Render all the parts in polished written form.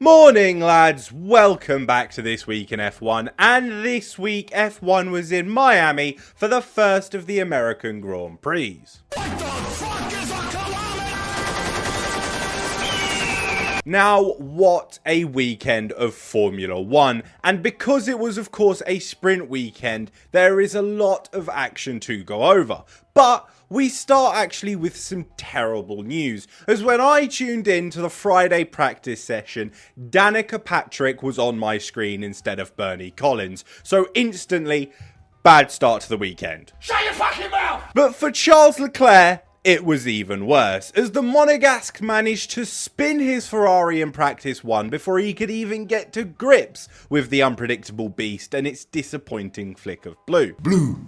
Morning lads, welcome back to This Week in F1, and this week F1 was in Miami for the first of the American Grand Prix. Now, what a weekend of Formula 1, and because it was of course a sprint weekend, there is a lot of action to go over, but we start actually with some terrible news, as when I tuned in to the Friday practice session, Danica Patrick was on my screen instead of Bernie Collins, so instantly, bad start to the weekend. Shut your fucking mouth! But for Charles Leclerc, it was even worse, as the Monegasque managed to spin his Ferrari in practice 1 before he could even get to grips with the unpredictable beast and its disappointing flick of blue.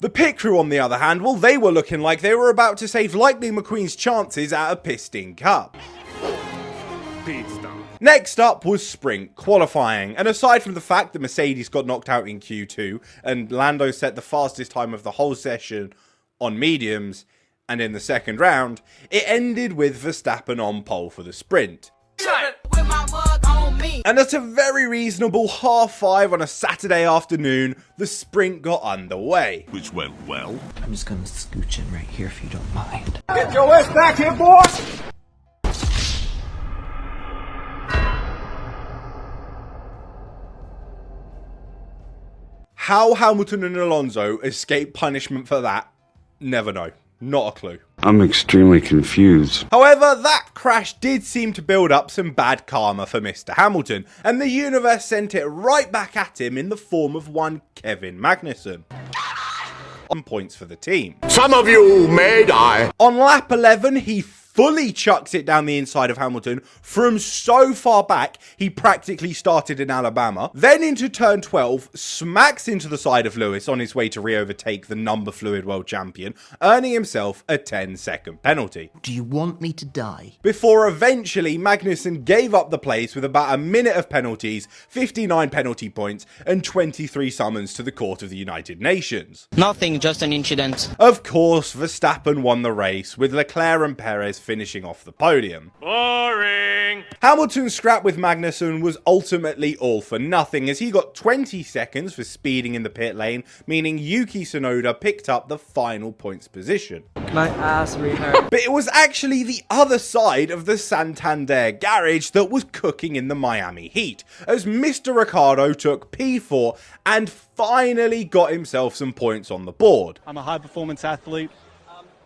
The pit crew, on the other hand, well, they were looking like they were about to save Lightning McQueen's chances at a piston cup. Next up was sprint qualifying, and aside from the fact that Mercedes got knocked out in Q2 and Lando set the fastest time of the whole session on mediums, and in the second round, it ended with Verstappen on pole for the sprint. And at a very reasonable 5:30 on a Saturday afternoon, the sprint got underway. Which went well. I'm just gonna scooch in right here if you don't mind. Get your ass back here, boss! How Hamilton and Alonso escaped punishment for that, never know. Not a clue. I'm extremely confused. However, that crash did seem to build up some bad karma for Mr. Hamilton, and the universe sent it right back at him in the form of one Kevin Magnussen. On points for the team. Some of you may die. On lap 11, he fully chucks it down the inside of Hamilton from so far back, he practically started in Alabama. Then into turn 12, smacks into the side of Lewis on his way to re-overtake the number fluid world champion, earning himself a 10-second penalty. Do you want me to die? Before eventually Magnussen gave up the place with about a minute of penalties, 59 penalty points, and 23 summons to the Court of the United Nations. Nothing, just an incident. Of course, Verstappen won the race, with Leclerc and Perez finishing off the podium. Boring! Hamilton's scrap with Magnussen was ultimately all for nothing, as he got 20 seconds for speeding in the pit lane, meaning Yuki Tsunoda picked up the final points position. My ass really hurt. But it was actually the other side of the Santander garage that was cooking in the Miami heat, as Mr. Ricciardo took P4 and finally got himself some points on the board. I'm a high-performance athlete.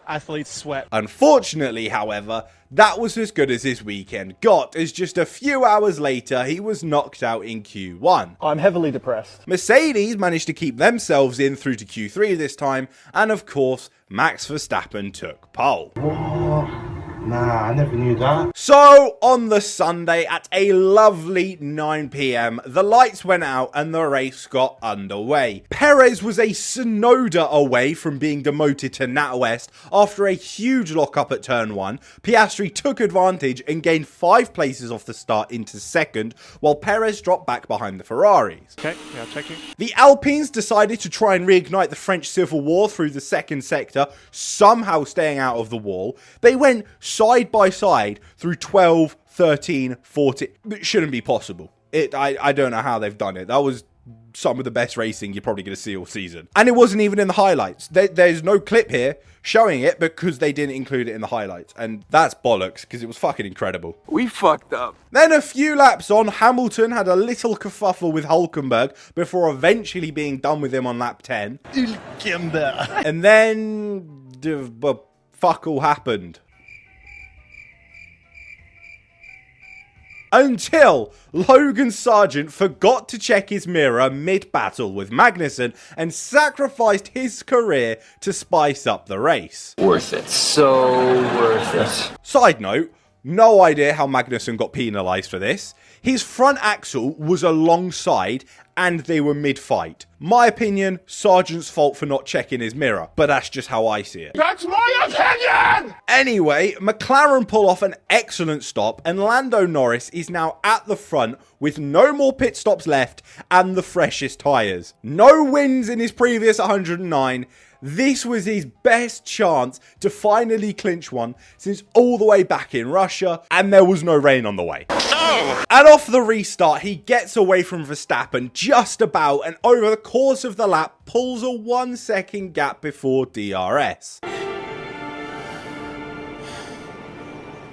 Athletes sweat. Unfortunately, however, that was as good as his weekend got, as just a few hours later he was knocked out in Q1. I'm heavily depressed. Mercedes managed to keep themselves in through to Q3 this time, and of course, Max Verstappen took pole. Nah, I never knew that. So, on the Sunday at a lovely 9 PM, the lights went out and the race got underway. Perez was a Tsunoda away from being demoted to Nat West after a huge lockup at turn 1. Piastri took advantage and gained 5 places off the start into second, while Perez dropped back behind the Ferraris. Okay, yeah, checking. The Alpines decided to try and reignite the French Civil War through the second sector, somehow staying out of the wall. They went side by side through 12, 13, 14. It shouldn't be possible. I don't know how they've done it. That was some of the best racing you're probably going to see all season. And it wasn't even in the highlights. There's no clip here showing it because they didn't include it in the highlights. And that's bollocks, because it was fucking incredible. We fucked up. Then a few laps on, Hamilton had a little kerfuffle with Hülkenberg before eventually being done with him on lap 10. And then fuck all happened. Until Logan Sargent forgot to check his mirror mid-battle with Magnussen and sacrificed his career to spice up the race. Worth it. So worth it. Side note, no idea how Magnussen got penalised for this. His front axle was alongside and they were mid-fight. My opinion, Sargent's fault for not checking his mirror, but that's just how I see it. That's my opinion! Anyway, McLaren pull off an excellent stop and Lando Norris is now at the front with no more pit stops left and the freshest tyres. No wins in his previous 109. This was his best chance to finally clinch one since all the way back in Russia, and there was no rain on the way. And off the restart, he gets away from Verstappen just about, and over the course of the lap, pulls a 1 second gap before DRS.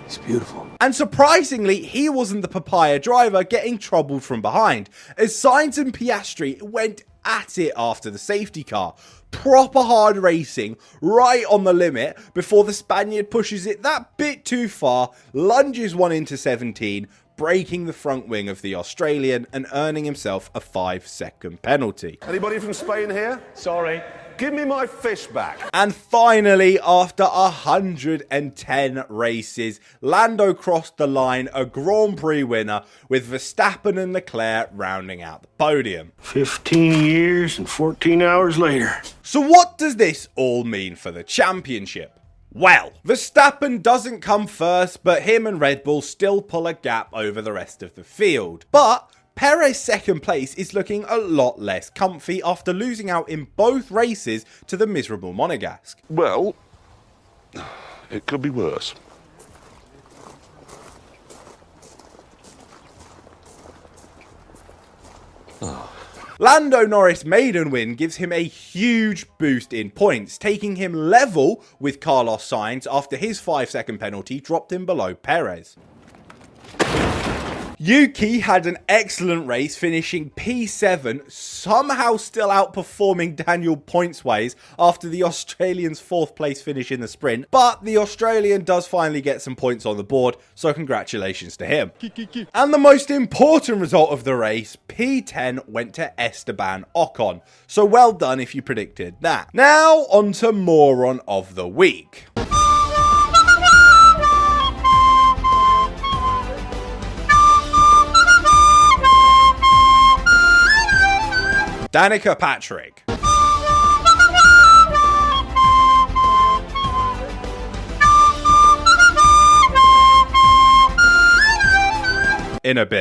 It's beautiful. And surprisingly, he wasn't the papaya driver getting troubled from behind, as Sainz and Piastri went at it after the safety car. Proper hard racing, right on the limit, before the Spaniard pushes it that bit too far, lunges one into 17, breaking the front wing of the Australian and earning himself a 5-second penalty. Anybody from Spain here? Sorry. Give me my fish back. And finally, after 110 races, Lando crossed the line, a Grand Prix winner, with Verstappen and Leclerc rounding out the podium. 15 years and 14 hours later. So what does this all mean for the championship? Well, Verstappen doesn't come first, but him and Red Bull still pull a gap over the rest of the field. But Perez' second place is looking a lot less comfy after losing out in both races to the miserable Monegasque. Well, it could be worse. Lando Norris' maiden win gives him a huge boost in points, taking him level with Carlos Sainz after his 5-second penalty dropped him below Perez. Yuki had an excellent race, finishing P7, somehow still outperforming Daniel points-wise after the Australian's 4th place finish in the sprint, but the Australian does finally get some points on the board, so congratulations to him. And the most important result of the race, P10 went to Esteban Ocon, so well done if you predicted that. Now on to Moron of the Week. Danica Patrick. In a bit.